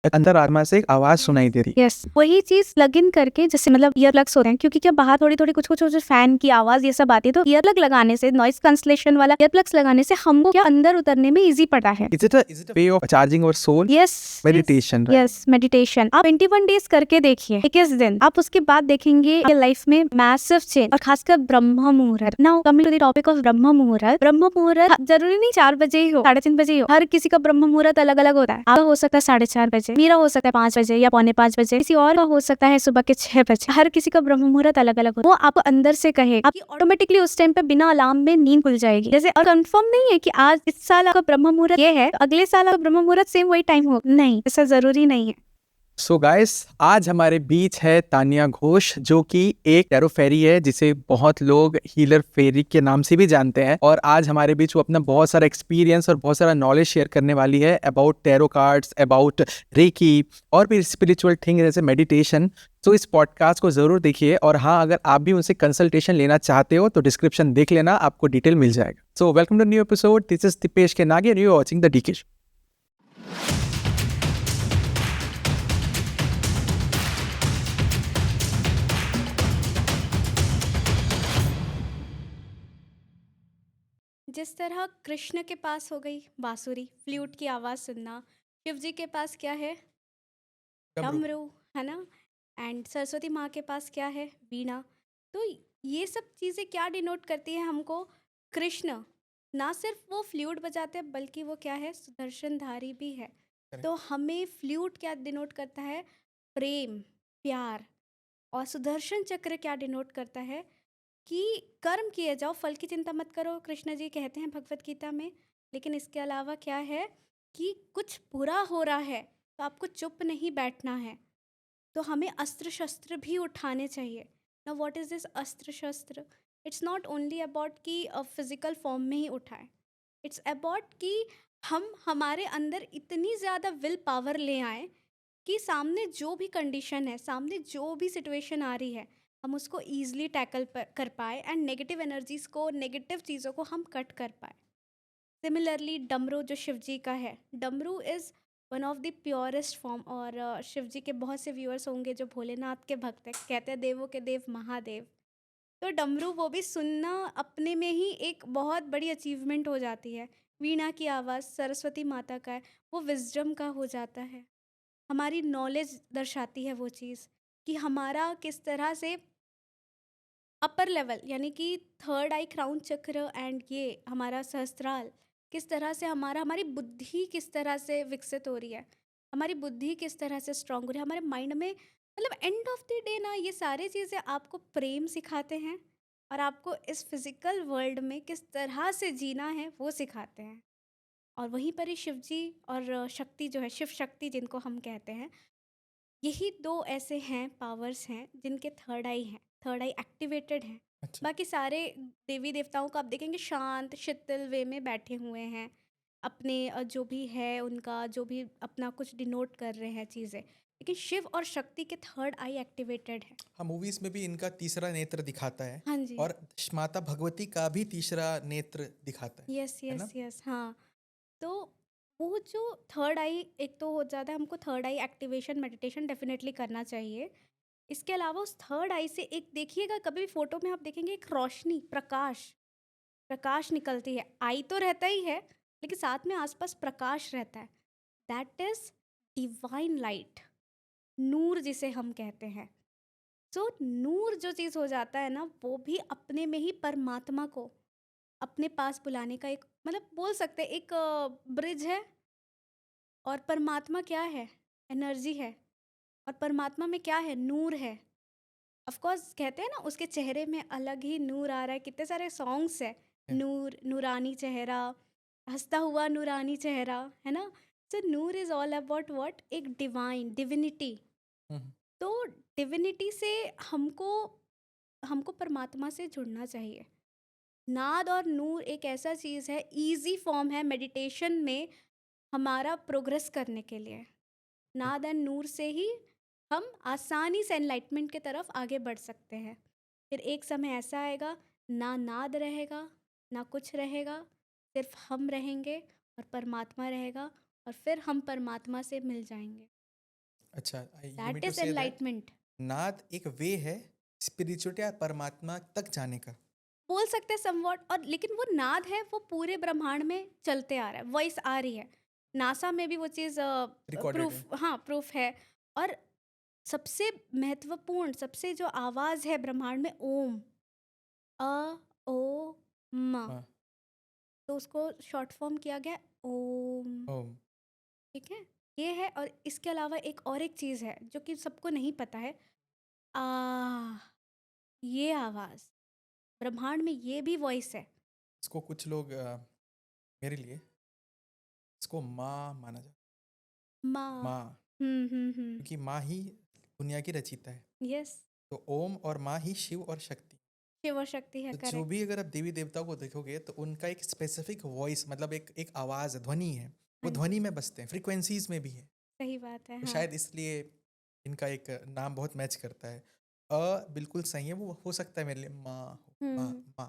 अंदर आत्मा से एक आवाज सुनाई दे रही। यस वही चीज प्लग इन करके जैसे मतलब ईयर प्लग्स होते हैं, क्योंकि क्या बाहर थोड़ी थोड़ी कुछ कुछ फैन की आवाज ये सब आती है, तो ईयर प्लग लगाने से, नॉइस कैंसलेशन वाला ईयर प्लग्स लगाने से हमको क्या अंदर उतरने में इजी पड़ता है। Is it a way of charging our soul? Yes Meditation, right? Yes meditation आप 21 डेज करके देखिए 21 दिन, आप उसके बाद देखेंगे आपके लाइफ में मैसिव चेंज। और खासकर ब्रह्म मुहूर्त। Now coming to the topic of ब्रह्म मुहूर्त। ब्रह्म मुहूर्त जरूरी नहीं 4 बजे ही हो, 3:30 बजे ही हो, हर किसी का ब्रह्म मुहूर्त अलग अलग होता है। आपका हो सकता है 4:30 बजे, मेरा हो सकता है 5 बजे या 4:45 बजे, किसी और का हो सकता है सुबह के 6 बजे। हर किसी का ब्रह्म मुहूर्त अलग अलग होता है। वो आपको अंदर से कहे, आपकी ऑटोमेटिकली उस टाइम पे बिना अलार्म में नींद खुल जाएगी। जैसे और कंफर्म नहीं है कि आज इस साल आपका ब्रह्म मुहूर्त ये है, तो अगले साल आपका ब्रह्म मुहूर्त सेम वही टाइम हो, नहीं, ऐसा जरूरी नहीं है। सो गाइस, आज हमारे बीच है तानिया घोष, जो कि एक टैरो फेरी है, जिसे बहुत लोग हीलर फेरी के नाम से भी जानते हैं। और आज हमारे बीच वो अपना बहुत सारा एक्सपीरियंस और बहुत सारा नॉलेज शेयर करने वाली है about tarot cards, about reiki और भी स्पिरिचुअल थिंग जैसे मेडिटेशन। तो इस पॉडकास्ट को जरूर देखिए। और हाँ, अगर आप भी उनसे कंसल्टेशन लेना चाहते हो तो डिस्क्रिप्शन देख लेना, आपको डिटेल मिल जाएगा। So welcome to new episode. This is Deepesh K Nage, you are watching the DK show. जिस तरह कृष्ण के पास हो गई बांसुरी, फ्लूट की आवाज सुनना, शिव जी के पास क्या है, डमरू, है ना, एंड सरस्वती माँ के पास क्या है, वीणा। तो ये सब चीज़ें क्या डिनोट करती है हमको, कृष्ण ना सिर्फ वो फ्लूट बजाते हैं बल्कि वो क्या है, सुदर्शनधारी भी है। तो हमें फ्लूट क्या डिनोट करता है, प्रेम, प्यार। और सुदर्शन चक्र क्या डिनोट करता है कि कर्म किए जाओ, फल की चिंता मत करो, कृष्ण जी कहते हैं भगवत गीता में। लेकिन इसके अलावा क्या है कि कुछ बुरा हो रहा है तो आपको चुप नहीं बैठना है, तो हमें अस्त्र शस्त्र भी उठाने चाहिए ना। व्हाट इज दिस अस्त्र शस्त्र? इट्स नॉट ओनली अबाउट कि फिजिकल फॉर्म में ही उठाएं, इट्स अबाउट कि हम हमारे अंदर इतनी ज़्यादा विल पावर ले आए कि सामने जो भी कंडीशन है, सामने जो भी सिचुएशन आ रही है, हम उसको ईजिली टैकल कर पाए एंड नेगेटिव एनर्जीज को, नेगेटिव चीज़ों को हम कट कर पाए। सिमिलरली डमरू जो शिव जी का है, डमरू is one of the purest form. और शिव जी के बहुत से व्यूअर्स होंगे जो भोलेनाथ के भक्त हैं, कहते हैं देवों के देव महादेव। तो डमरू वो भी सुनना अपने में ही एक बहुत बड़ी अचीवमेंट हो जाती है। वीणा की आवाज़ सरस्वती माता का है, वो विजडम का हो जाता है, हमारी नॉलेज दर्शाती है वो चीज़ कि हमारा किस तरह से अपर लेवल, यानी कि थर्ड आई क्राउन चक्र एंड ये हमारा सहस्त्राल, किस तरह से हमारी बुद्धि किस तरह से विकसित हो रही है, हमारी बुद्धि किस तरह से स्ट्रांग हो रही है हमारे माइंड में। मतलब एंड ऑफ द डे ना, ये सारी चीज़ें आपको प्रेम सिखाते हैं और आपको इस फिजिकल वर्ल्ड में किस तरह से जीना है वो सिखाते हैं। और वहीं पर ही शिव जी और शक्ति जो है, शिव शक्ति जिनको हम कहते हैं, यही दो ऐसे हैं, पावर्स हैं जिनके थर्ड आई हैं, थर्ड आई एक्टिवेटेड हैं। अच्छा। बाकी सारे देवी देवताओं को आप देखेंगे शांत शिथिल वे में बैठे हुए हैं, अपने जो भी है उनका, जो भी अपना कुछ डिनोट कर रहे हैं चीज़ें। लेकिन शिव और शक्ति के थर्ड आई एक्टिवेटेड है। हाँ, मूवीज में भी इनका तीसरा नेत्र दिखाता है हाँ जी, और माता भगवती का भी तीसरा नेत्र दिखाता यस है यस ना। यस, हाँ। तो वो जो थर्ड आई, एक तो हो जाता है, हमको थर्ड आई एक्टिवेशन मेडिटेशन डेफिनेटली करना चाहिए। इसके अलावा उस थर्ड आई से एक देखिएगा, कभी भी फोटो में आप देखेंगे एक रोशनी, प्रकाश, प्रकाश निकलती है। आई तो रहता ही है लेकिन साथ में आसपास प्रकाश रहता है। दैट इज डिवाइन लाइट, नूर जिसे हम कहते हैं। सो नूर जो चीज़ हो जाता है ना, वो भी अपने में ही परमात्मा को अपने पास बुलाने का एक, मतलब बोल सकते हैं एक ब्रिज है। और परमात्मा क्या है, एनर्जी है। और परमात्मा में क्या है, नूर है। ऑफ कोर्स कहते हैं ना उसके चेहरे में अलग ही नूर आ रहा है, कितने सारे सॉन्ग्स है, है। नूर, नूरानी चेहरा, हंसता हुआ नूरानी चेहरा, है ना। सो नूर इज ऑल अबाउट व्हाट, एक डिवाइन, डिविनिटी। हम्म। तो डिविनिटी से हमको हमको परमात्मा से जुड़ना चाहिए। नाद और नूर एक ऐसा चीज़ है, इजी फॉर्म है मेडिटेशन में हमारा प्रोग्रेस करने के लिए। नाद एंड नूर से ही हम आसानी से एनलाइटमेंट की तरफ आगे बढ़ सकते हैं। फिर एक समय ऐसा आएगा, ना नाद रहेगा ना कुछ रहेगा, सिर्फ हम रहेंगे और परमात्मा रहेगा, और फिर हम परमात्मा से मिल जाएंगे। अच्छा, you mean that two is say that enlightenment. नाद एक वे है स्पिरिचुअलिटी या परमात्मा तक जाने का। बोल सकते हैं समवॉट, और लेकिन वो नाद है, वो पूरे ब्रह्मांड में चलते आ रहा है, वॉइस आ रही है। नासा में भी वो चीज़ रिकॉर्डेड है। प्रूफ, हाँ प्रूफ है। और सबसे महत्वपूर्ण, सबसे जो आवाज़ है ब्रह्मांड में, ओम, अ ओ म, हाँ। तो उसको शॉर्ट फॉर्म किया गया ओम। ओम। ठीक है, ये है। और इसके अलावा एक चीज़ है जो कि सबको नहीं पता है, आ, ये आवाज़, ब्रह्मांड में ये भी वॉइस है। इसको कुछ लोग मेरे लिए इसको माँ माना जाता है। माँ। माँ, हम्म। क्योंकि माँ ही दुनिया की रचयिता है। यस, तो ओम और माँ ही शिव और शक्ति। शिव और शक्ति है, तो जो करेक्ट। भी अगर आप देवी देवताओं को देखोगे तो उनका एक स्पेसिफिक वॉइस, मतलब एक आवाज़ है, ध्वनि है। वो हाँ जी, ध्वनि में बसते हैं, फ्रीक्वेंसीज में भी है। सही बात है, तो हाँ। शायद इसलिए इनका एक नाम बहुत मैच करता है। अ बिल्कुल सही है, वो हो सकता है मेरे लिए माँ हो, माँ हम्म, माँ,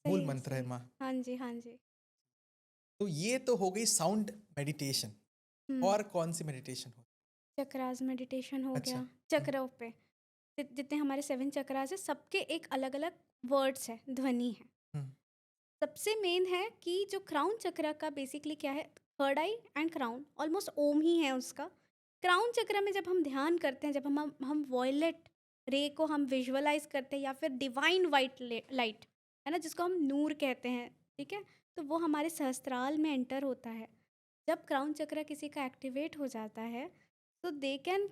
मूल सही है, मंत्र है सही है। माँ। हाँ जी, हाँ जी। तो ये तो हो गई साउंड मेडिटेशन। हम्म, और कौन सी मेडिटेशन हो? चक्रास मेडिटेशन हो अच्छा। गया। चक्रों पे जितने हमारे 7 चक्रास है, सबके एक अलग अलग वर्ड्स है, ध्वनि है। हम्म। सबसे मेन है कि जो क्राउन चक्र का बेसिकली क्या है, third eye and crown almost Om ही है उसका। क्राउन चक्र में जब हम ध्यान करते हैं, जब हम वॉयलेट रे को हम विजुअलाइज करते हैं, या फिर डिवाइन वाइट लाइट है ना, जिसको हम नूर कहते हैं, ठीक है, तो वो हमारे सहस्त्राल में एंटर होता है। जब क्राउन चक्र किसी का एक्टिवेट हो जाता है, तो they can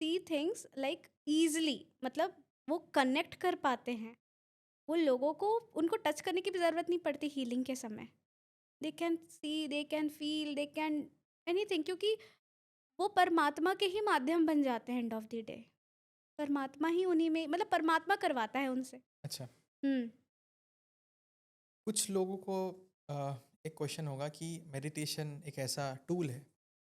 see things like easily, मतलब वो कनेक्ट कर पाते हैं। वो लोगों को, उनको टच करने की भी ज़रूरत नहीं पड़ती हीलिंग के समय। They can see, they can feel, they can anything, क्योंकि वो परमात्मा के ही माध्यम बन जाते हैं एंड ऑफ द डे। परमात्मा ही उन्हीं में, मतलब परमात्मा करवाता है उनसे। अच्छा, हुँ। कुछ लोगों को एक क्वेश्चन होगा कि मेडिटेशन एक ऐसा टूल है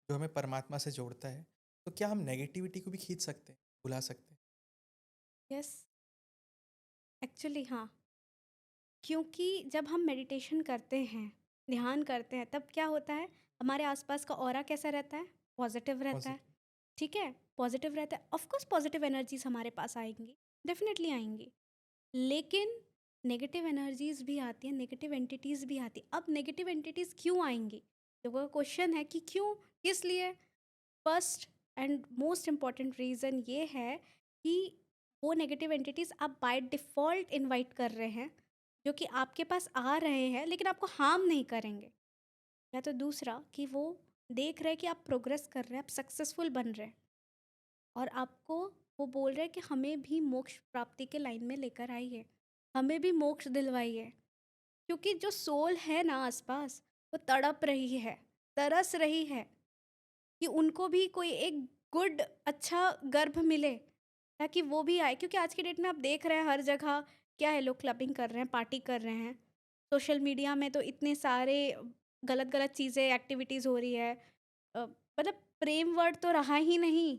जो हमें परमात्मा से जोड़ता है, तो क्या हम नेगेटिविटी को भी खींच सकते हैं, बुला सकते हैं? यस, एक्चुअली हाँ। क्योंकि जब हम मेडिटेशन करते हैं, ध्यान करते हैं, तब क्या होता है, हमारे आसपास का ऑरा कैसा रहता है? पॉजिटिव रहता है। पॉजिटिव। ठीक है? पॉजिटिव रहता है। ऑफ कोर्स पॉजिटिव एनर्जीज़ हमारे पास आएँगी, डेफ़िनेटली आएँगी। लेकिन नेगेटिव एनर्जीज़ भी आती हैं, नेगेटिव एंटिटीज़ भी आती हैं। अब नेगेटिव एंटिटीज़ क्यों आएँगी? लोगों का क्वेश्चन है कि क्यों? किस लिए? First and most important reason ये है कि वो नेगेटिव एंटिटीज़ आप बाय डिफ़ॉल्ट इनवाइट कर रहे हैं, जो कि आपके पास आ रहे हैं, लेकिन आपको हार्म नहीं करेंगे। या तो दूसरा कि वो देख रहे हैं कि आप प्रोग्रेस कर रहे हैं, आप सक्सेसफुल बन रहे हैं, और आपको वो बोल रहे हैं कि हमें भी मोक्ष प्राप्ति के लाइन में लेकर आइए, हमें भी मोक्ष दिलवाइए। क्योंकि जो सोल है ना आसपास, वो तड़प रही है, तरस रही है कि उनको भी कोई एक गुड, अच्छा गर्भ मिले, ताकि वो भी आए। क्योंकि आज की डेट में आप देख रहे हैं हर जगह क्या है, लोग क्लबिंग कर रहे हैं, पार्टी कर रहे हैं। सोशल मीडिया में तो इतने सारे गलत गलत चीज़ें, एक्टिविटीज़ हो रही है। मतलब प्रेम वर्ड तो रहा ही नहीं।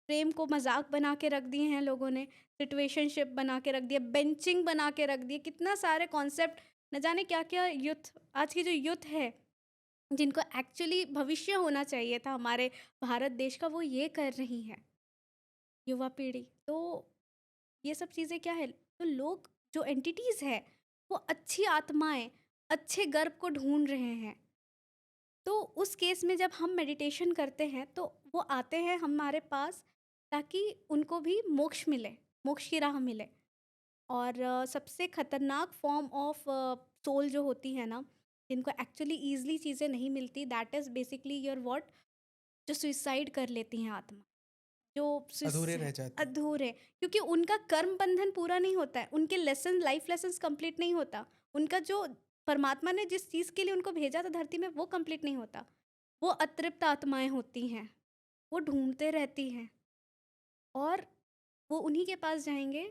प्रेम को मजाक बना के रख दिए हैं लोगों ने, सिचुएशनशिप बना के रख दिया, बेंचिंग बना के रख दिए, कितना सारे कॉन्सेप्ट, न जाने क्या क्या। यूथ, आज की जो यूथ है, जिनको एक्चुअली भविष्य होना चाहिए था हमारे भारत देश का, वो ये कर रही है, युवा पीढ़ी। तो ये सब चीज़ें क्या है, तो लोग, जो एंटिटीज़ है, वो अच्छी आत्माएं, अच्छे गर्भ को ढूंढ रहे हैं। तो उस केस में जब हम मेडिटेशन करते हैं, तो वो आते हैं हमारे पास, ताकि उनको भी मोक्ष मिले, मोक्ष की राह मिले। और सबसे खतरनाक फॉर्म ऑफ सोल जो होती है ना, जिनको एक्चुअली ईज़िली चीज़ें नहीं मिलती, that is basically your what, जो सुसाइड कर लेती हैं आत्मा, जो अधूरे रह जाते हैं। अधूरे, क्योंकि उनका कर्म बंधन पूरा नहीं होता है, उनके लेसन, लाइफ लेसन्स कंप्लीट नहीं होता, उनका जो परमात्मा ने जिस चीज़ के लिए उनको भेजा था धरती में, वो कंप्लीट नहीं होता। वो अतृप्त आत्माएं होती हैं, वो ढूंढते रहती हैं, और वो उन्हीं के पास जाएंगे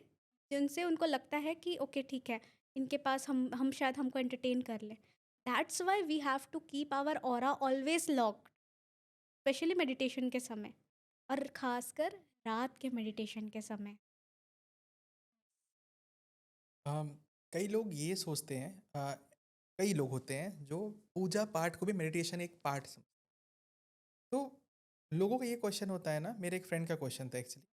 जिनसे उनको लगता है कि ओके ठीक है, इनके पास हम शायद हमको एंटरटेन कर लें। That's why we have to keep our aura always locked, specially meditation के समय, और खासकर रात के मेडिटेशन के समय। अम, कई लोग ये सोचते हैं, कई लोग होते हैं जो पूजा पाठ को भी मेडिटेशन एक पार्ट समझ, तो लोगों का ये क्वेश्चन होता है ना, मेरे एक फ्रेंड का क्वेश्चन था एक्चुअली,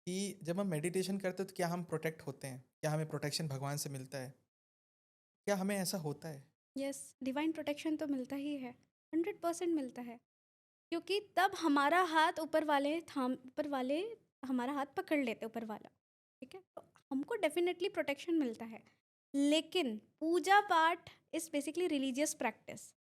कि जब हम मेडिटेशन करते हैं तो क्या हम प्रोटेक्ट होते हैं? क्या हमें प्रोटेक्शन भगवान से मिलता है? क्या हमें ऐसा होता है? यस, डिवाइन प्रोटेक्शन तो मिलता ही है, 100% मिलता है। क्योंकि तब हमारा हाथ ऊपर वाले हमारा हाथ पकड़ लेते ऊपर वाला, ठीक है? तो हमको डेफिनेटली प्रोटेक्शन मिलता है। लेकिन पूजा पाठ is basically religious practice,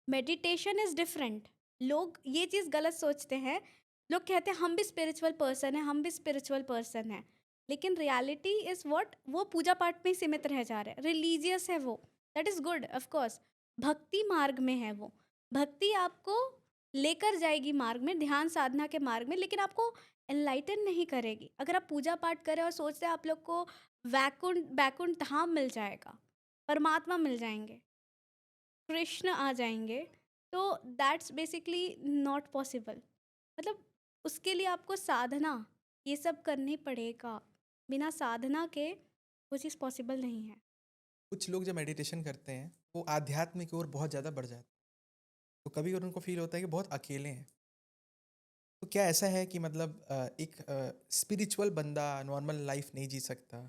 meditation is different. लोग ये चीज़ गलत सोचते हैं। लोग कहते हैं हम भी स्पिरिचुअल पर्सन हैं, हम भी स्पिरिचुअल पर्सन हैं। लेकिन रियलिटी इज़ व्हाट, वो पूजा पाठ में ही सीमित रह जा रहे हैं, रिलीजियस है वो। That is good, of course. भक्ति मार्ग में है वो। भक्ति आपको लेकर जाएगी मार्ग में, ध्यान साधना के मार्ग में, लेकिन आपको एनलाइटन नहीं करेगी। अगर आप पूजा पाठ करें और सोचते हैं आप लोग को वैकुंठ वैकुंठ धाम मिल जाएगा, परमात्मा मिल जाएंगे, कृष्ण आ जाएंगे, तो दैट्स बेसिकली नॉट पॉसिबल। मतलब उसके लिए आपको साधना ये सब करनी पड़ेगा। बिना साधना के वो चीज़ पॉसिबल नहीं है। कुछ लोग जब मेडिटेशन करते हैं, वो आध्यात्म की ओर बहुत ज़्यादा बढ़ जाते हैं। तो कभी कभी उनको फील होता है कि बहुत अकेले हैं। तो क्या ऐसा है कि मतलब एक स्पिरिचुअल बंदा नॉर्मल लाइफ नहीं जी सकता?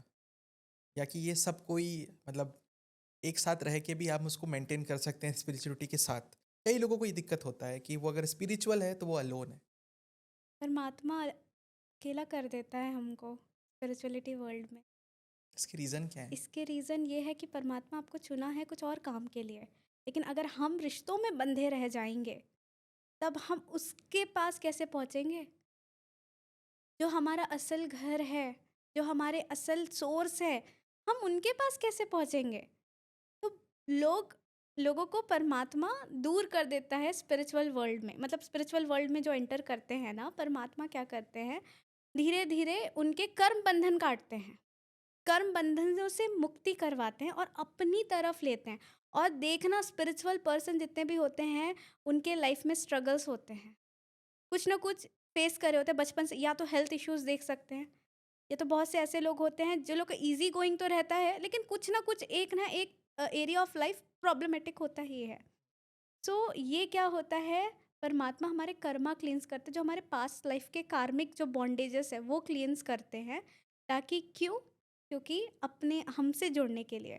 या कि ये सब कोई मतलब एक साथ रह के भी आप उसको मेंटेन कर सकते हैं स्पिरिचुअलिटी के साथ? कई लोगों को ये दिक्कत होता है कि वो अगर स्पिरिचुअल है तो वो अलोन है। परमात्मा अकेला कर देता है हमको स्पिरिचुअलिटी वर्ल्ड में। इसकी रीज़न क्या है? इसके रीज़न ये है कि परमात्मा आपको चुना है कुछ और काम के लिए। लेकिन अगर हम रिश्तों में बंधे रह जाएंगे, तब हम उसके पास कैसे पहुँचेंगे? जो हमारा असल घर है, जो हमारे असल सोर्स है, हम उनके पास कैसे पहुँचेंगे? तो लोग लोगों को परमात्मा दूर कर देता है स्पिरिचुअल वर्ल्ड में। मतलब स्पिरिचुअल वर्ल्ड में जो एंटर करते हैं ना, परमात्मा क्या करते हैं, धीरे-धीरे उनके कर्म बंधन काटते हैं। कर्म बंधनों से मुक्ति करवाते हैं और अपनी तरफ लेते हैं। और देखना, स्पिरिचुअल पर्सन जितने भी होते हैं, उनके लाइफ में स्ट्रगल्स होते हैं। कुछ ना कुछ फेस करे होते हैं बचपन से। या तो हेल्थ इश्यूज़ देख सकते हैं, या तो बहुत से ऐसे लोग होते हैं जो लोग का ईज़ी गोइंग तो रहता है, लेकिन कुछ ना कुछ एक ना एक एरिया ऑफ लाइफ प्रॉब्लमेटिक होता ही है। सो ये क्या होता है, परमात्मा हमारे कर्मा क्लींस करते हैं, जो हमारे पास्ट लाइफ के कार्मिक जो बॉन्डेजेस है वो क्लींस करते हैं। ताकि क्यों? क्योंकि अपने हमसे जुड़ने के लिए।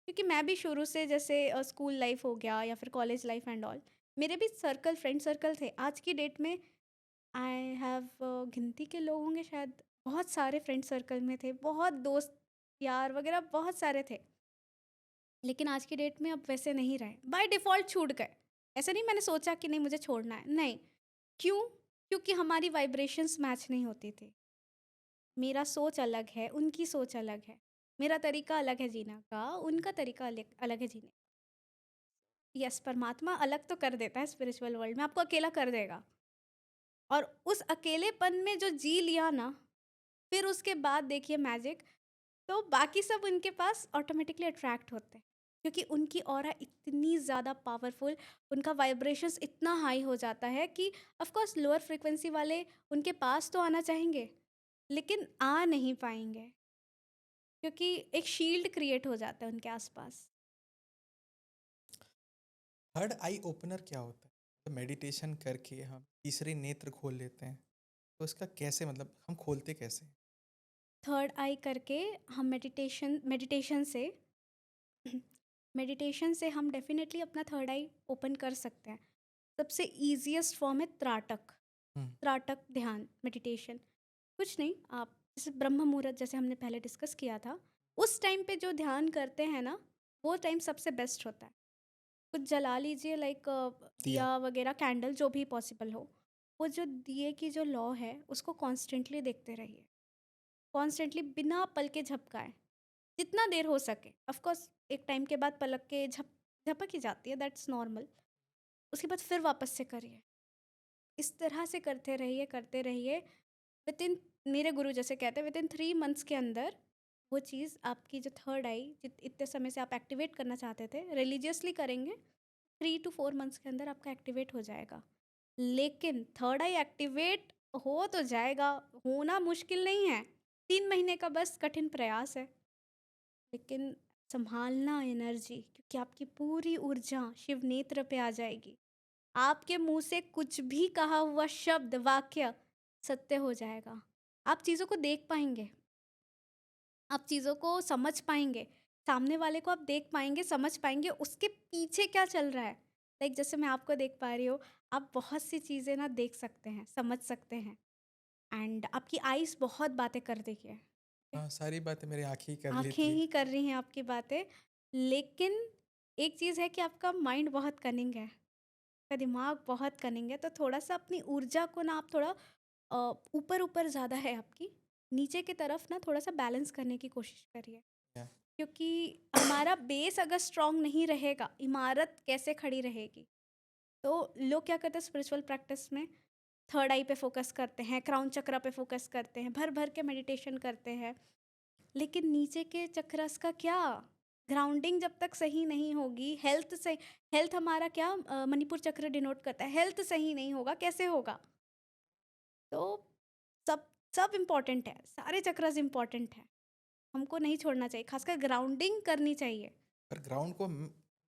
क्योंकि मैं भी शुरू से जैसे स्कूल लाइफ हो गया या फिर कॉलेज लाइफ एंड ऑल, मेरे भी फ्रेंड सर्कल थे। आज की डेट में आई हैव गिनती के लोग होंगे शायद, बहुत सारे फ्रेंड सर्कल में थे, बहुत दोस्त यार वगैरह बहुत सारे थे। लेकिन आज की डेट में अब वैसे नहीं रहे, बाय डिफ़ॉल्ट छूट गए। ऐसा नहीं मैंने सोचा कि नहीं मुझे छोड़ना है, नहीं। क्यों? क्योंकि हमारी वाइब्रेशंस मैच नहीं होती थी। मेरा सोच अलग है, उनकी सोच अलग है। मेरा तरीका अलग है जीने का, उनका तरीका अलग अलग है जीने का। यस, परमात्मा अलग तो कर देता है स्पिरिचुअल वर्ल्ड में, आपको अकेला कर देगा। और उस अकेलेपन में जो जी लिया ना, फिर उसके बाद देखिए मैजिक, तो बाकी सब उनके पास ऑटोमेटिकली अट्रैक्ट होते हैं। क्योंकि उनकी ऑरा इतनी ज़्यादा पावरफुल, उनका वाइब्रेशंस इतना हाई हो जाता है कि ऑफ कोर्स लोअर फ्रीक्वेंसी वाले उनके पास तो आना चाहेंगे, लेकिन आ नहीं पाएंगे, क्योंकि एक शील्ड क्रिएट हो जाता है उनके आसपास। थर्ड आई ओपनर क्या होता है? तो मेडिटेशन करके हम तीसरे नेत्र खोल लेते हैं, तो इसका कैसे मतलब हम खोलते कैसे हैं? थर्ड आई करके हम मेडिटेशन से मेडिटेशन से हम डेफिनेटली अपना थर्ड आई ओपन कर सकते हैं। सबसे ईजिएस्ट फॉर्म है त्राटक। हम्म। त्राटक ध्यान मेडिटेशन। कुछ नहीं, आप जैसे ब्रह्म मुहूर्त जैसे हमने पहले डिस्कस किया था, उस टाइम पे जो ध्यान करते हैं ना, वो टाइम सबसे बेस्ट होता है। कुछ जला लीजिए, लाइक दिया। दिया वगैरह, कैंडल, जो भी पॉसिबल हो। वो जो दिए की जो लौ है उसको कॉन्स्टेंटली देखते रहिए, कॉन्स्टेंटली बिना पल के झपकाए, जितना देर हो सके। ऑफ कोर्स एक टाइम के बाद पलक के झपक ही जाती है, दैट्स नॉर्मल। उसके बाद फिर वापस से करिए। इस तरह से करते रहिए। विदिन, मेरे गुरु जैसे कहते हैं, विदिन 3 मंथ्स के अंदर वो चीज़ आपकी जो थर्ड आई, जित इतने समय से आप एक्टिवेट करना चाहते थे, रिलीजियसली करेंगे, 3 to 4 मंथ्स के अंदर आपका एक्टिवेट हो जाएगा। लेकिन थर्ड आई एक्टिवेट हो तो जाएगा, होना मुश्किल नहीं है। 3 महीने का बस कठिन प्रयास है। लेकिन संभालना एनर्जी, क्योंकि आपकी पूरी ऊर्जा शिव नेत्र पे आ जाएगी। आपके मुँह से कुछ भी कहा हुआ शब्द, वाक्य सत्य हो जाएगा। आप चीज़ों को देख पाएँगे, आप चीज़ों को समझ पाएँगे, सामने वाले को आप देख पाएँगे, समझ पाएँगे उसके पीछे क्या चल रहा है। लाइक जैसे मैं आपको देख पा रही हूँ, आप बहुत सी चीज़ें ना देख सकते हैं, समझ सकते हैं एंड आपकी आइज़ बहुत बातें कर रही है। हाँ, सारी बातें मेरी आँखें ही कर आँखें लेती है। ही कर रही हैं आपकी बातें, लेकिन एक चीज़ है कि आपका माइंड बहुत कनिंग है, आपका दिमाग बहुत कनिंग है, तो थोड़ा-सा अपनी ऊर्जा को ना आप थोड़ा ऊपर-ऊपर ज़्यादा है आपकी, नीचे की तरफ ना थोड़ा-सा बैलेंस करने की कोशिश करिए। या क्योंकि हमारा बेस अगर स्ट्रॉन्ग नहीं रहेगा, इमारत कैसे खड़ी रहेगी? तो लोग क्या करते हैं स्पिरिचुअल प्रैक्टिस में, थर्ड आई पे फ़ोकस करते हैं, क्राउन चक्रा पे फ़ोकस करते हैं, भर-भर के मेडिटेशन करते हैं। लेकिन नीचे के चक्रस का क्या? ग्राउंडिंग जब तक सही नहीं होगी, हेल्थ हमारा क्या मणिपुर चक्र डिनोट करता है, हेल्थ सही नहीं होगा, कैसे होगा? तो सब सब इम्पोर्टेंट है, सारे चक्रस इम्पोर्टेंट हैं। हमको नहीं छोड़ना चाहिए, खासकर ग्राउंडिंग करनी चाहिए। पर ग्राउंड को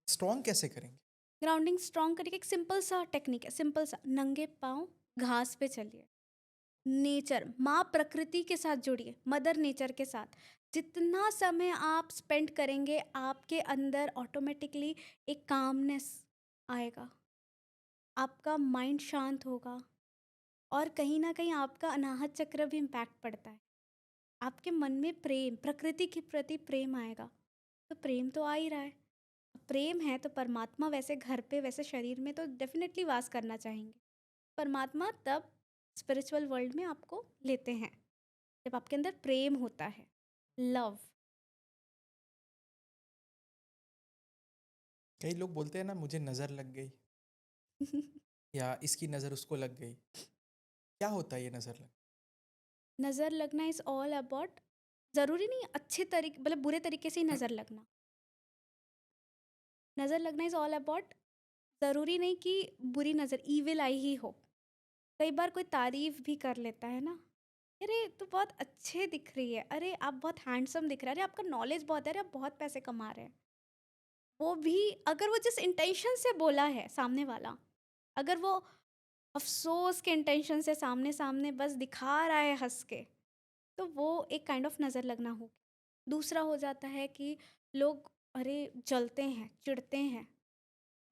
स्ट्रॉन्ग कैसे करेंगे? ग्राउंडिंग स्ट्रॉन्ग करने का एक सिंपल सा टेक्निक है, सिंपल सा, नंगे पाँव घास पे चलिए। नेचर, माँ प्रकृति के साथ जुड़िए, मदर नेचर के साथ। जितना समय आप स्पेंड करेंगे, आपके अंदर ऑटोमेटिकली एक कामनेस आएगा, आपका माइंड शांत होगा और कहीं न कहीं आपका अनाहत चक्र भी इम्पैक्ट पड़ता है। आपके मन में प्रेम, प्रकृति के प्रति प्रेम आएगा, तो प्रेम तो आ ही रहा है। प्रेम है तो परमात्मा वैसे घर पे, वैसे शरीर में तो डेफ़िनेटली वास करना चाहेंगे। परमात्मा तब स्पिरिचुअल वर्ल्ड में आपको लेते हैं, जब आपके अंदर प्रेम होता है, लव। कई लोग बोलते हैं ना मुझे नज़र लग गई या इसकी नज़र उसको लग गई। क्या होता है ये नज़र लग? नज़र लगना इज़ ऑल अबाउट, ज़रूरी नहीं अच्छे तरीके मतलब बुरे तरीके से ही नज़र लगना। नज़र लगना इज़ ऑल अबाउट, ज़रूरी नहीं कि बुरी नज़र, ईविल आई ही हो। कई बार कोई तारीफ़ भी कर लेता है ना, अरे तू बहुत अच्छे दिख रही है, अरे आप बहुत हैंडसम दिख रहे हैं, अरे आपका नॉलेज बहुत है, अरे आप बहुत पैसे कमा रहे हैं। वो भी अगर वो जिस इंटेंशन से बोला है सामने वाला, अगर वो अफ़सोस के इंटेंशन से सामने-सामने बस दिखा रहा है हँस के, तो वो एक काइंड ऑफ नज़र लगना हो गया। दूसरा हो जाता है कि लोग अरे जलते हैं, चिढ़ते हैं,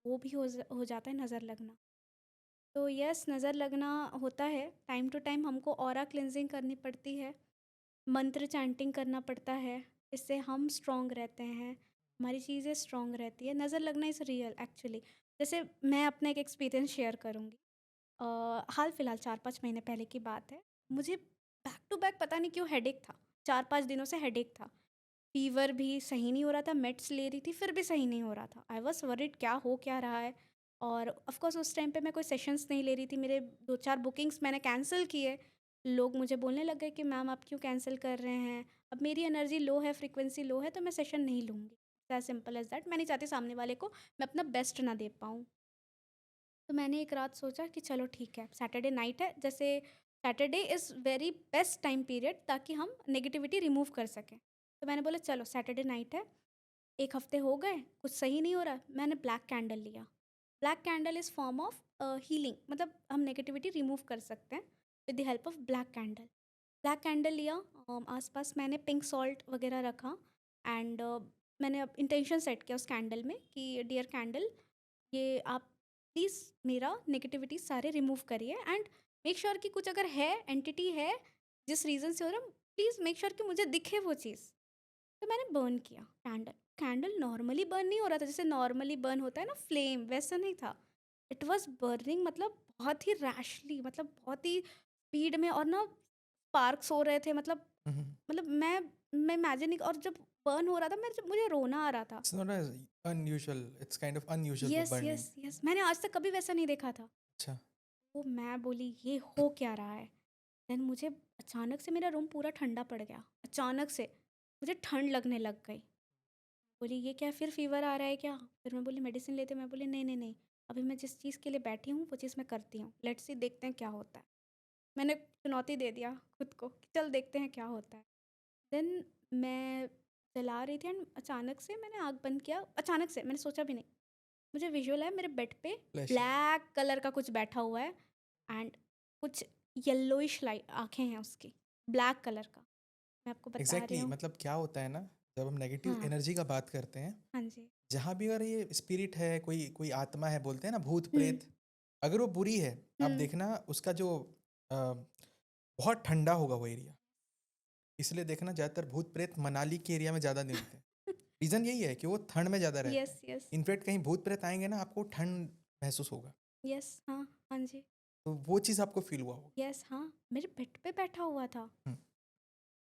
वो भी हो जाता है नज़र लगना। तो यस, नज़र लगना होता है, टाइम टू टाइम हमको ऑरा क्लींजिंग करनी पड़ती है, मंत्र चैंटिंग करना पड़ता है, इससे हम स्ट्रॉन्ग रहते हैं, हमारी चीज़ें स्ट्रॉन्ग रहती है। नज़र लगना इज़ रियल एक्चुअली। जैसे मैं अपना एक एक्सपीरियंस शेयर करूँगी। हाल-फिलहाल 4-5 महीने पहले की बात है। मुझे बैक टू बैक पता नहीं क्यों हेडेक था, 4-5 दिनों से हेडेक था। फ़ीवर भी सही नहीं हो रहा था, मेड्स ले रही थी, फिर भी सही नहीं हो रहा था। आई वाज़ वरीड क्या हो क्या रहा है? और ऑफ़ कोर्स उस टाइम पे मैं कोई सेशंस नहीं ले रही थी, मेरे 2-4 बुकिंग्स मैंने कैंसल किए। लोग मुझे बोलने लग गए कि मैम आप क्यों कैंसल कर रहे हैं? अब मेरी एनर्जी लो है, फ्रीक्वेंसी लो है, तो मैं सेशन नहीं लूँगी। As simple as that. मैं नहीं चाहती सामने वाले को मैं अपना बेस्ट ना दे पाऊँ। तो मैंने एक रात सोचा कि चलो ठीक है, सैटरडे नाइट है, जैसे Saturday is very best time period ताकि हम नेगेटिविटी रिमूव कर सकें। तो मैंने बोला चलो सैटरडे नाइट है, 1 हफ्ते हो गए, कुछ सही नहीं हो रहा, मैंने ब्लैक कैंडल लिया। Black candle is form of healing, मतलब हम नेगेटिविटी रिमूव कर सकते हैं with the help of black candle. Black candle लिया, आस-पास मैंने पिंक सॉल्ट वगैरह रखा एंड मैंने अब इंटेंशन सेट किया उस कैंडल में कि डियर कैंडल, ये आप प्लीज़ मेरा नेगेटिविटी सारे रिमूव करिए एंड मेक श्योर कि कुछ अगर है, एंटिटी है, जिस रीज़न से हो रहा है, प्लीज़ मेक श्योर कि मुझे दिखे वो चीज़। तो मैंने बर्न किया कैंडल। कैंडल नॉर्मली बर्न नहीं हो रहा था, जैसे नॉर्मली बर्न होता है ना फ्लेम, वैसा नहीं था। इट वाज़ बर्निंग, मतलब बहुत ही रैशली, मतलब बहुत ही स्पीड में, और ना स्पार्क्स हो रहे थे, मतलब हुँ, हुँ। मतलब मैं इमेजिन नहीं, और जब बर्न हो रहा था मुझे रोना आ रहा था। It's not as unusual, it's kind of unusual for yes, burning. Yes, yes, मैंने आज तक कभी वैसा नहीं देखा था। अच्छा। तो मैं बोली ये हो क्या रहा है? देन मुझे अचानक से मेरा रूम पूरा ठंडा पड़ गया। अचानक से मुझे ठंड लगने लग गई। बोली ये क्या फिर फ़ीवर आ रहा है क्या? फिर मैं बोली मेडिसिन लेते हैं? मैं बोली नहीं, नहीं, नहीं, अभी मैं जिस चीज़ के लिए बैठी हूँ वो चीज़ मैं करती हूँ। लेट्स सी, देखते हैं क्या होता है। मैंने चुनौती दे दिया खुद को कि चल देखते हैं क्या होता है। देन मैं चला रही थी एंड अचानक से मैंने आँख बंद किया, अचानक से, मैंने सोचा भी नहीं। मुझे विजुअल है मेरे बेड पे फ्लैशिंग। ब्लैक कलर का कुछ बैठा हुआ है एंड कुछ येलोइश लाइट आंखें हैं उसकी, ब्लैक कलर का। मैं आपको बता रही एग्जैक्टली हूँ। मतलब क्या होता है ना, जब हम नेगेटिव हाँ, एनर्जी का बात करते हैं, हाँ जी। जहाँ भी अगर ये स्पिरिट है, कोई कोई आत्मा है, बोलते हैं ना भूत हुँ, प्रेत, अगर वो बुरी है, आप हुँ। देखना उसका जो बहुत ठंडा होगा वो एरिया। इसलिए देखना ज़्यादातर भूत प्रेत मनाली के एरिया में ज़्यादा मिलते हैं। रीज़न यही है कि वो ठंड में ज़्यादा रहते यस, हैं। यस, इनफैक्ट कहीं भूत प्रेत आएंगे ना, आपको ठंड महसूस होगा, यस। हाँ, हाँ जी। तो वो चीज़ आपको फील हुआ होगा। यस, हाँ, मेरे बेड पे बैठा हुआ था। हम्म,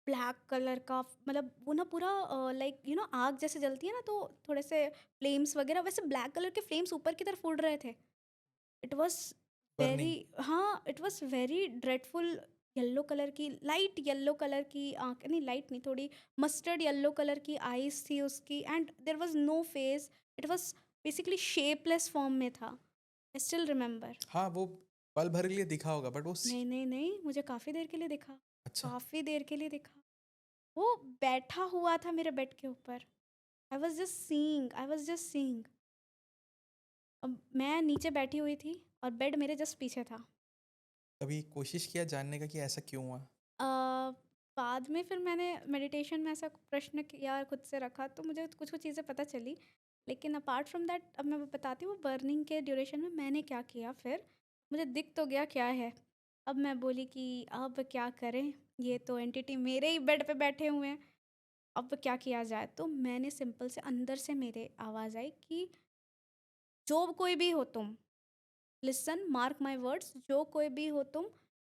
ब्लैक कलर का मतलब वो ना पूरा लाइक आग जैसे जलती है ना, तो थोड़े से फ्लेम्स वगैरह वैसे ब्लैक कलर के फ्लेम्स ऊपर की तरफ उड़ रहे थे। It was very, burning. हाँ, it was very dreadful. Yellow colour की, लाइट येलो कलर की आँख नहीं, लाइट नहीं, थोड़ी मस्टर्ड येलो कलर की आईज थी उसकी and there was no face. It was basically shapeless form में था। I still remember. हाँ, वो पल भर के लिए दिखा होगा, बट वो नहीं, नहीं, नहीं, मुझे काफ़ी देर के लिए दिखा। अच्छा। काफ़ी देर के लिए दिखा। वो बैठा हुआ था मेरे बेड के ऊपर। I was just seeing. अब मैं नीचे बैठी हुई थी और बेड मेरे जस्ट पीछे था। कभी कोशिश किया जानने का कि ऐसा क्यों हुआ? अ, बाद में फिर मैंने मेडिटेशन में ऐसा प्रश्न किया खुद से रखा, तो मुझे कुछ कुछ चीज़ें पता चली। लेकिन अपार्ट फ्रॉम दैट अब मैं बताती हूँ बर्निंग के ड्यूरेशन में मैंने क्या किया फिर। मुझे दिख तो गया क्या है। अब मैं बोली कि अब क्या करें, ये तो एंटिटी मेरे ही बेड पे बैठे हुए हैं, अब क्या किया जाए। तो मैंने सिंपल से अंदर से मेरे आवाज़ आई कि जो कोई भी हो तुम, लिसन, मार्क माई वर्ड्स, जो कोई भी हो तुम,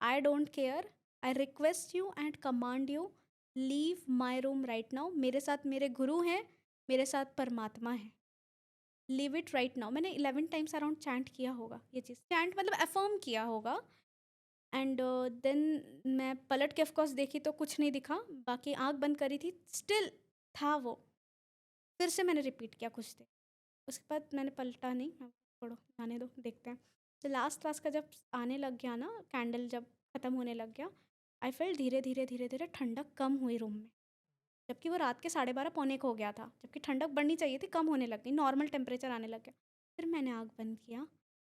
I don't care, I request you and command you, leave my room right now. मेरे साथ मेरे गुरु हैं, मेरे साथ परमात्मा है, लीव इट राइट नाउ। मैंने 11 टाइम्स अराउंड चैंट किया होगा, ये चीज़ चैंट मतलब अफर्म किया होगा। एंड देन मैं पलट के ऑफकोर्स देखी तो कुछ नहीं दिखा, बाकी आंख बंद करी थी, स्टिल था वो। फिर से मैंने रिपीट किया कुछ देर, उसके बाद मैंने पलटा नहीं, मैं छोड़ो जाने दो, देखते हैं। तो लास्ट लास्ट का जब आने लग गया ना, कैंडल जब ख़त्म होने लग गया, आई फेल धीरे धीरे धीरे धीरे ठंडक कम हुई रूम में। जबकि वो रात के 12:30 पौने एक हो गया था, जबकि ठंडक बढ़नी चाहिए थी, कम होने लग गई, नॉर्मल टेम्परेचर आने लग गया। फिर मैंने आँख बंद किया।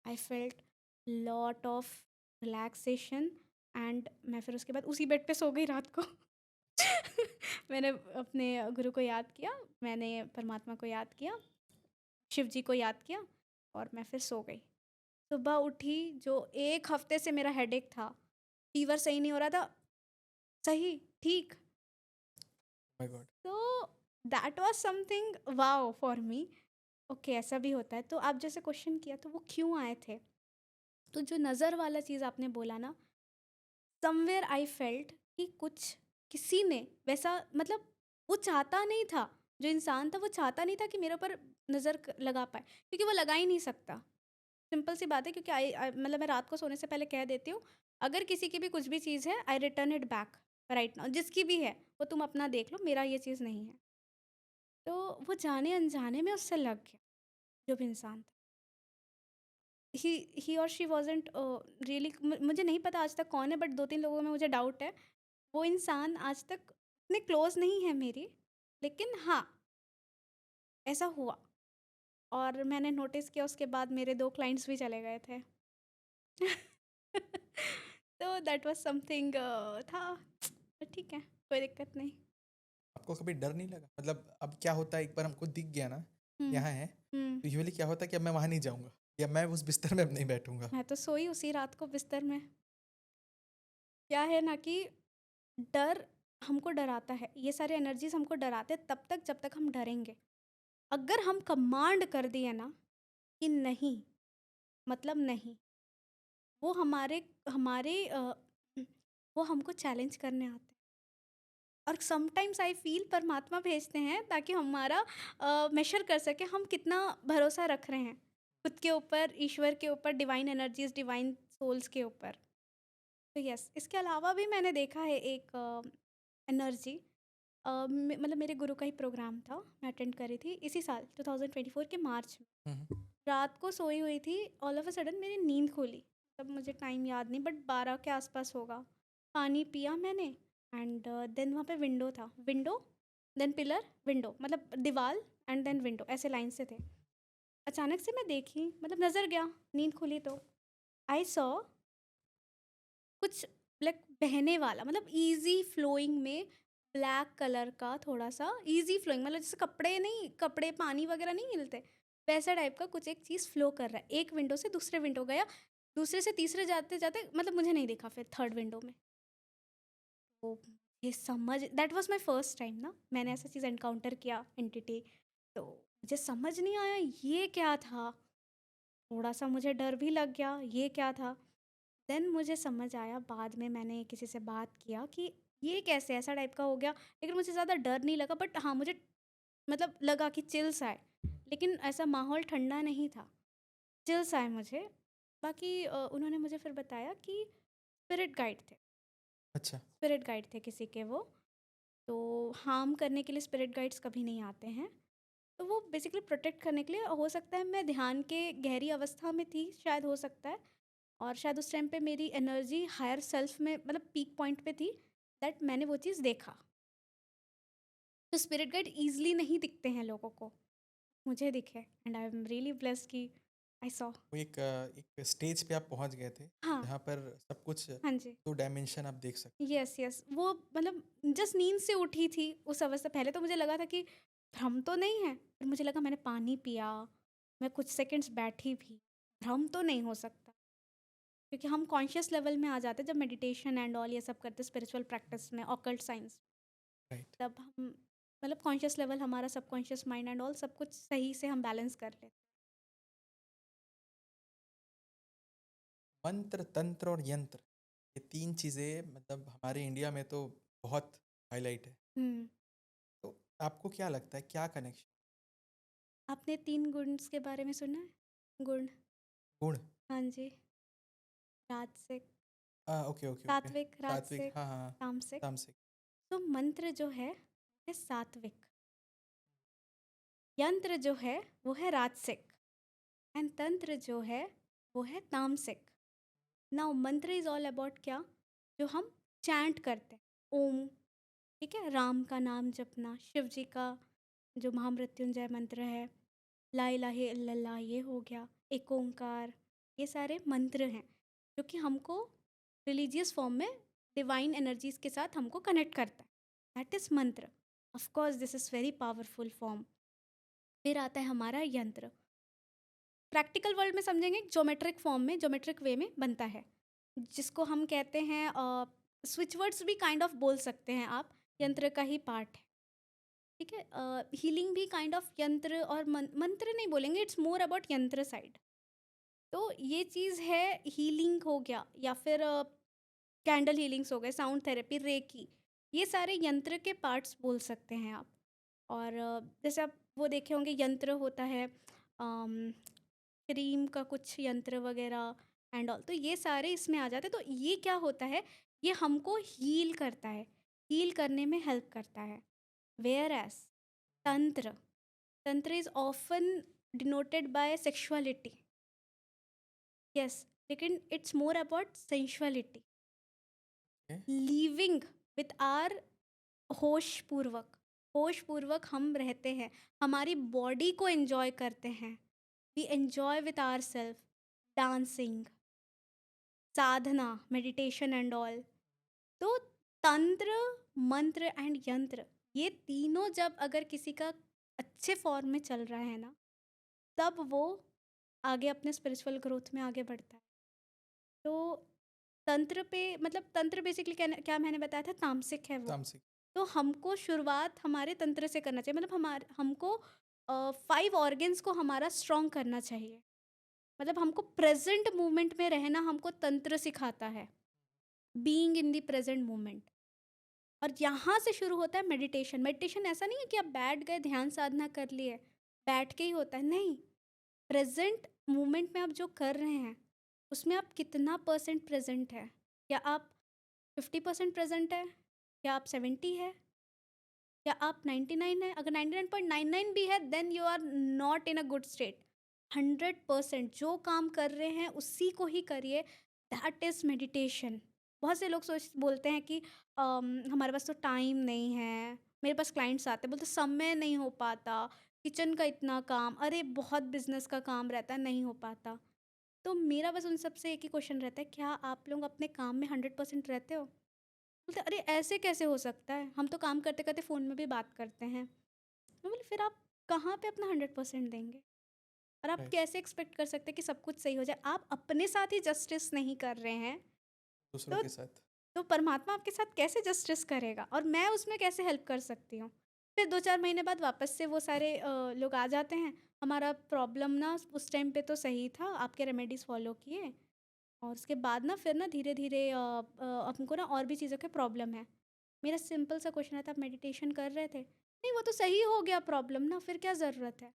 I felt lot of relaxation and मैं फिर उसके बाद उसी बेड पे सो गई रात को। मैंने अपने गुरु को याद किया, मैंने परमात्मा को याद किया, शिव जी को याद किया और मैं फिर सो गई। सुबह उठी, जो 1 हफ्ते से मेरा हेडेक था, फ़ीवर सही नहीं हो रहा था, सही, ठीक। My God. तो that was something wow for me. Okay, ऐसा भी होता है। तो आप जैसे क्वेश्चन किया तो वो क्यों आए थे? तो जो नज़र वाला चीज़ आपने बोला ना, समवेयर आई फेल्ट कि कुछ किसी ने वैसा मतलब वो चाहता नहीं था, जो इंसान था वो चाहता नहीं था कि मेरे ऊपर नज़र लगा पाए, क्योंकि वो लगा ही नहीं सकता। सिंपल सी बात है, क्योंकि मतलब मैं रात को सोने से पहले कह देती हूँ, अगर किसी की भी कुछ भी चीज़ है, I return it back right now. जिसकी भी है वो तुम अपना देख लो, मेरा ये चीज़ नहीं है। तो वो जाने अनजाने में उससे लग गया, जो भी इंसान था। ही और शी वॉजेंट रियली, मुझे नहीं पता आज तक कौन है, बट 2-3 लोगों में मुझे डाउट है। वो इंसान आज तक इतने क्लोज नहीं है मेरी, लेकिन हाँ, ऐसा हुआ। और मैंने नोटिस किया उसके बाद मेरे 2 क्लाइंट्स भी चले गए थे। तो दैट वाज़ समथिंग था, बट ठीक है, कोई दिक्कत नहीं। आपको कभी डर नहीं लगा? मतलब अब क्या होता है, एक बार हमको दिख गया ना हुँ, यहाँ है, हुँ। तो यूजुअली क्या होता है कि अब मैं वहाँ नहीं जाऊँगा या मैं उस बिस्तर में अब नहीं बैठूँगा। मैं तो सोई उसी रात को बिस्तर में। क्या है ना कि डर हमको डराता है, ये सारे एनर्जीज़ हमको डराते हैं तब तक जब तक हम डरेंगे। अगर हम कमांड कर दिए ना कि नहीं, मतलब नहीं, वो हमारे हमारे वो हमको चैलेंज करने आते हैं। और समटाइम्स आई फ़ील परमात्मा भेजते हैं ताकि हमारा मेज़र कर सके हम कितना भरोसा रख रहे हैं खुद के ऊपर, ईश्वर के ऊपर, डिवाइन एनर्जीज़, डिवाइन सोल्स के ऊपर। तो यस, इसके अलावा भी मैंने देखा है एक एनर्जी, मतलब मेरे गुरु का ही प्रोग्राम था, मैं अटेंड करी थी इसी साल 2024 के मार्च में। हुँ, हुँ। रात को सोई हुई थी, ऑल ऑफ अ सडन मेरी नींद खुली। तब मुझे टाइम याद नहीं, बट 12 के आसपास होगा। पानी पिया मैंने एंड देन वहाँ पे विंडो था, विंडो देन पिलर, विंडो, मतलब दीवार एंड देन विंडो, ऐसे लाइन से थे। अचानक से मैं देखी, मतलब नज़र गया, नींद खुली तो आई सॉ कुछ लाइक बहने वाला, मतलब ईज़ी फ्लोइंग में ब्लैक कलर का, थोड़ा-सा ईज़ी फ्लोइंग, मतलब जैसे कपड़े नहीं, कपड़े पानी वगैरह नहीं मिलते, वैसा टाइप का कुछ एक चीज़ फ्लो कर रहा है। एक विंडो से दूसरे विंडो गया, दूसरे से तीसरे जाते-जाते मतलब मुझे नहीं दिखा फिर थर्ड विंडो में। तो ये समझ that was my first time ना, मैंने ऐसा चीज़ एनकाउंटर किया एंटिटी। तो मुझे समझ नहीं आया ये क्या था? थोड़ा-सा मुझे डर भी लग गया, ये क्या था? देन मुझे समझ आया, बाद में मैंने किसी से बात किया कि ये कैसे ऐसा टाइप का हो गया। लेकिन मुझे ज़्यादा डर नहीं लगा, बट हाँ, मुझे मतलब लगा कि चिल्स आए। लेकिन ऐसा माहौल ठंडा नहीं था, चिल्स आए मुझे। बाकी उन्होंने मुझे फिर बताया कि स्पिरिट गाइड थे, अच्छा। स्पिरिट गाइड थे किसी के वो। तो हार्म करने के लिए स्पिरिट गाइड्स कभी नहीं आते हैं। तो वो बेसिकली प्रोटेक्ट करने के लिए, हो सकता है मैं ध्यान के गहरी अवस्था में थी, शायद हो सकता है। और शायद उस टाइम पे मेरी एनर्जी हायर सेल्फ में, मतलब पीक पॉइंट पे थी, दैट मैंने वो चीज़ देखा। तो स्पिरिट गाइड ईज़िली नहीं दिखते हैं लोगों को, मुझे दिखे and I am really blessed कि आई सॉ। वो एक स्टेज पे आप पहुँच गए थे, हाँ, जहाँ पर सब कुछ हाँ जी। 2 डायमेंशन आप देख सकते हैं। Yes, yes. वो मतलब जस्ट नींद से उठी थी उस अवस्था, पहले तो मुझे लगा था कि भ्रम तो नहीं है, फिर मुझे लगा मैंने पानी पिया, मैं कुछ सेकंड्स बैठी भी, भ्रम तो नहीं हो सकता। क्योंकि हम कॉन्शियस लेवल में आ जाते हैं जब मेडिटेशन एंड ऑल ये सब करते हैं, स्पिरिचुअल प्रैक्टिस में, ऑकल्ट साइंस, राइट। तब हम मतलब कॉन्शियस लेवल, हमारा सबकॉन्शियस माइंड एंड ऑल सब कुछ सही से हम बैलेंस कर लेते हैं। मंत्र, तंत्र और यंत्र, ये 3 चीज़ें मतलब हमारे इंडिया में तो बहुत हाइलाइट है। हुँ। तो आपको क्या लगता है क्या कनेक्शन? आपने 3 गुण्स के बारे में सुना है? गुण, गुण? हाँ जी। राजसिक, ओके, ओके, ओके। सात्विक, सात्विक, राजसिक, हाँ, हाँ, हाँ। तामसिक। तामसिक। तो मंत्र जो है सात्विक, यंत्र जो है वो है राजसिक, एंड तंत्र जो है वो है तामसिक। नाउ मंत्र इज ऑल अबाउट क्या, जो हम चैंट करते हैं, ओम, ठीक है, राम का नाम जपना, शिव जी का जो महामृत्युंजय मंत्र है, ला इलाहा इल्लल्लाह, ये हो गया, एक ओंकार, ये सारे मंत्र हैं जो कि हमको रिलीजियस फॉर्म में डिवाइन एनर्जीज के साथ हमको कनेक्ट करता है, दैट इज मंत्र। Of course this is very powerful form. फिर आता है हमारा यंत्र, प्रैक्टिकल वर्ल्ड में समझेंगे, ज्योमेट्रिक फॉर्म में, ज्योमेट्रिक वे में बनता है, जिसको हम कहते हैं स्विच वर्ड्स भी काइंड ऑफ बोल सकते हैं आप, यंत्र का ही पार्ट है, ठीक है। हीलिंग भी काइंड ऑफ यंत्र, और मंत्र नहीं बोलेंगे, इट्स मोर अबाउट यंत्र साइड। तो ये चीज़ है, हीलिंग हो गया, या फिर कैंडल हीलिंग्स हो गए, साउंड थेरेपी, रेकी, ये सारे यंत्र के पार्ट्स बोल सकते हैं आप। और जैसे आप वो देखे होंगे, यंत्र होता है क्रीम का कुछ यंत्र वगैरह एंड ऑल, तो ये सारे इसमें आ जाते हैं। तो ये क्या होता है, ये हमको हील करता है, हील करने में हेल्प करता है। Where as tantra, tantra is often denoted by sexuality, yes, लेकिन it's more about sensuality, okay. Living with our होश पूर्वक, होश पूर्वक हम रहते हैं, हमारी बॉडी को एंजॉय करते हैं, we enjoy with our self, dancing, साधना, मेडिटेशन एंड ऑल। तो तंत्र, मंत्र एंड यंत्र, ये तीनों जब अगर किसी का अच्छे फॉर्म में चल रहा है ना, तब वो आगे अपने स्पिरिचुअल ग्रोथ में आगे बढ़ता है। तो तंत्र पे, मतलब तंत्र बेसिकली क्या क्या मैंने बताया था, तामसिक है वो। तामसिक। तो हमको शुरुआत हमारे तंत्र से करना चाहिए, मतलब हमारे हमको 5 ऑर्गन्स को हमारा स्ट्रॉन्ग करना चाहिए, मतलब हमको प्रेजेंट मोमेंट में रहना हमको तंत्र सिखाता है, being in the present moment. और यहाँ से शुरू होता है मेडिटेशन। मेडिटेशन ऐसा नहीं है कि आप बैठ गए, ध्यान साधना कर लिए, बैठ के ही होता है, नहीं, प्रेजेंट मोमेंट में आप जो कर रहे हैं उसमें आप कितना परसेंट प्रेजेंट है, क्या आप 50% प्रेजेंट है, क्या आप 70 है, क्या आप 99 है? अगर 99.99 भी है, then you are not in a good state. 100% जो काम कर रहे हैं उसी को ही करिए, दैट इज़ मेडिटेशन। बहुत से लोग बोलते हैं कि हमारे पास तो टाइम नहीं है, मेरे पास क्लाइंट्स आते हैं, बोलते समय नहीं हो पाता, किचन का इतना काम, अरे बहुत बिज़नेस का काम रहता है, नहीं हो पाता। तो मेरा बस उन सबसे एक ही क्वेश्चन रहता है, क्या आप लोग अपने काम में 100% रहते हो? बोलते अरे ऐसे कैसे हो सकता है? हम तो काम करते-करते फ़ोन में भी बात करते हैं। मैं बोली फिर आप कहाँ पे अपना 100% देंगे? और आप राइट। कैसे एक्सपेक्ट कर सकते हैं कि सब कुछ सही हो जाए? आप अपने साथ ही जस्टिस नहीं कर रहे हैं, दूसरों तो के साथ। तो परमात्मा आपके साथ कैसे जस्टिस करेगा? और मैं उसमें कैसे हेल्प कर सकती हूँ? फिर 2-4 महीने बाद वापस से वो सारे लोग आ जाते हैं, हमारा प्रॉब्लम ना उस टाइम पे तो सही था, आपके रेमेडीज़ फ़ॉलो किए और उसके बाद ना फिर ना धीरे-धीरे हमको ना और भी चीज़ों की प्रॉब्लम है। मेरा सिंपल सा क्वेश्चन आता, आप मेडिटेशन कर रहे थे? नहीं वो तो सही हो गया प्रॉब्लम ना, फिर क्या ज़रूरत है?